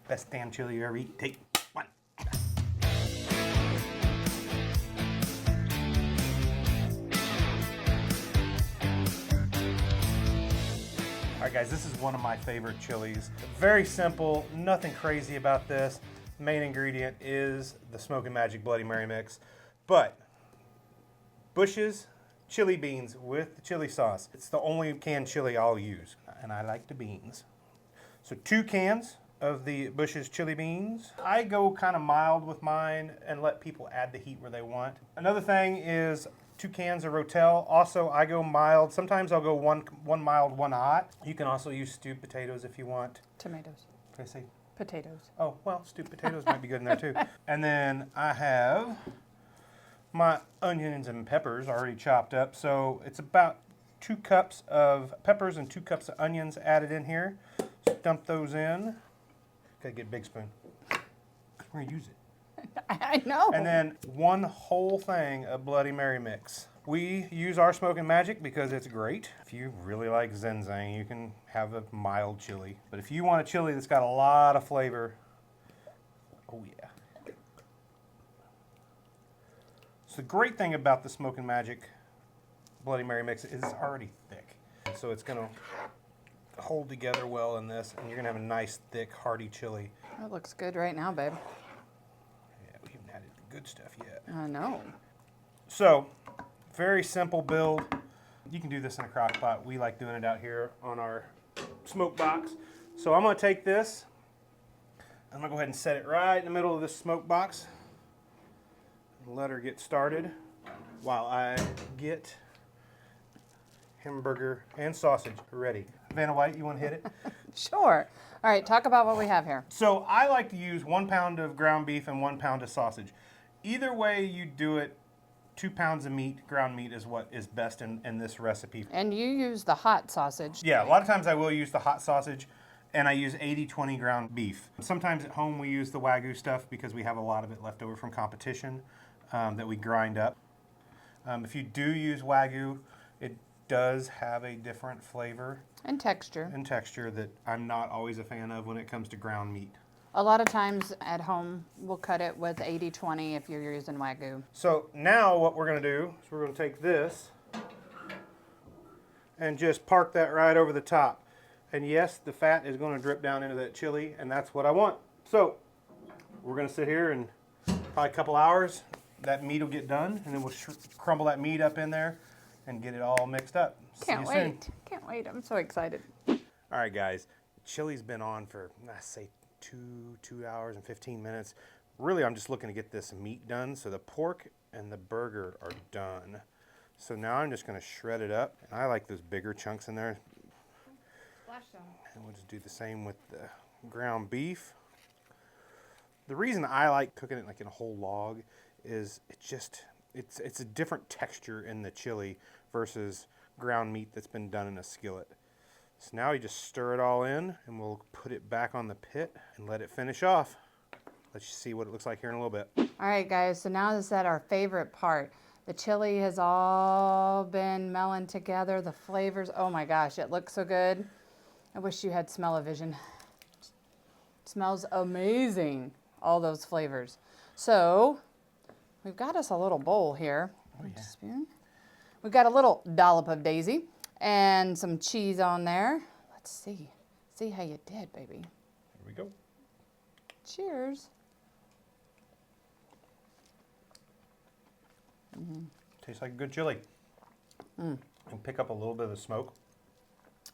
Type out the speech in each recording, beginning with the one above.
Best damn chili you ever eat. Take one. All right, guys, this is one of my favorite chilies. Very simple, nothing crazy about this. Main ingredient is the Smokin' Magic Bloody Mary mix, but Bush's chili beans with the chili sauce. It's the only canned chili I'll use, and I like the beans. So 2 cans of the Bush's chili beans. I go kind of mild with mine and let people add the heat where they want. Another thing is 2 cans of Rotel. Also, I go mild. Sometimes I'll go one mild, one hot. You can also use stewed potatoes if you want. Tomatoes. Did I say? Potatoes. Oh, well, stewed potatoes might be good in there too. And then I have my onions and peppers already chopped up. So it's about 2 cups of peppers and 2 cups of onions added in here. So dump those in. Gotta get a big spoon. We're gonna use it. I know. And then 1 whole thing of Bloody Mary mix. We use our Smokin' Magic because it's great. If you really like Zenzang, you can have a mild chili. But if you want a chili that's got a lot of flavor, oh yeah. So the great thing about the Smokin' Magic Bloody Mary mix is it's already thick. So it's gonna hold together well in this, and you're gonna have a nice, thick, hearty chili. That looks good right now, babe. Yeah, we haven't added the good stuff yet. I know. So, very simple build. You can do this in a crock pot. We like doing it out here on our smoke box. So I'm gonna take this, I'm gonna go ahead and set it right in the middle of this smoke box. Let her get started while I get hamburger and sausage ready. Vanna White, you wanna hit it? Sure. All right, talk about what we have here. So I like to use 1 pound of ground beef and 1 pound of sausage. Either way you do it, 2 pounds of meat, ground meat is what is best in this recipe. And you use the hot sausage. Yeah, a lot of times I will use the hot sausage, and I use 80-20 ground beef. Sometimes at home we use the Wagyu stuff because we have a lot of it left over from competition that we grind up. If you do use Wagyu, it does have a different flavor And texture. and texture that I'm not always a fan of when it comes to ground meat. A lot of times at home, we'll cut it with 80-20 if you're using Wagyu. So now what we're going to do is we're going to take this and just park that right over the top. And yes, the fat is going to drip down into that chili, and that's what I want. So we're going to sit here and probably a couple hours, that meat will get done, and then we'll crumble that meat up in there and get it all mixed up. Can't wait. Can't wait. I'm so excited. All right, guys. Chili's been on for, I say, 2 hours and 15 minutes. Really, I'm just looking to get this meat done. So the pork and the burger are done. So now I'm just going to shred it up. And I like those bigger chunks in there. And we'll just do the same with the ground beef. The reason I like cooking it like in a whole log is it's a different texture in the chili versus ground meat that's been done in a skillet. So now you just stir it all in, and we'll put it back on the pit and let it finish off. Let you see what it looks like here in a little bit. All right, guys, so now is at our favorite part. The chili has all been melting together. The flavors, oh my gosh, it looks so good. I wish you had smell-o-vision. It smells amazing, all those flavors. So we've got us a little bowl here. Oh, yeah. Spoon. We've got a little dollop of daisy and some cheese on there. Let's see. See how you did, baby. Here we go. Cheers. Tastes like good chili. And pick up a little bit of the smoke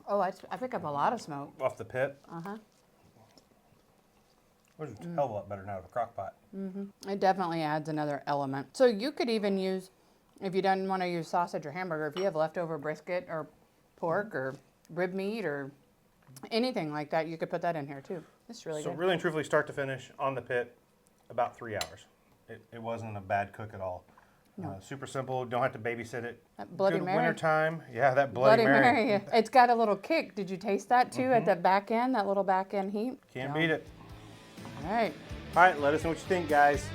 Oh, I pick up a lot of smoke. off the pit. Uh-huh. Which is a hell of a lot better now with a crock pot. It definitely adds another element. So you could even use, if you don't want to use sausage or hamburger, if you have leftover brisket or pork or rib meat or anything like that, you could put that in here too. It's really So good. really and truthfully, start to finish on the pit, about 3 hours. It wasn't a bad cook at all. No. Super simple. Don't have to babysit it. That Bloody Good Mary. winter time. Yeah, that Bloody Mary. It's got a little kick. Did you taste that too at the back end, that little back end heat? Can't No. beat it. All right. All right, let us know what you think, guys.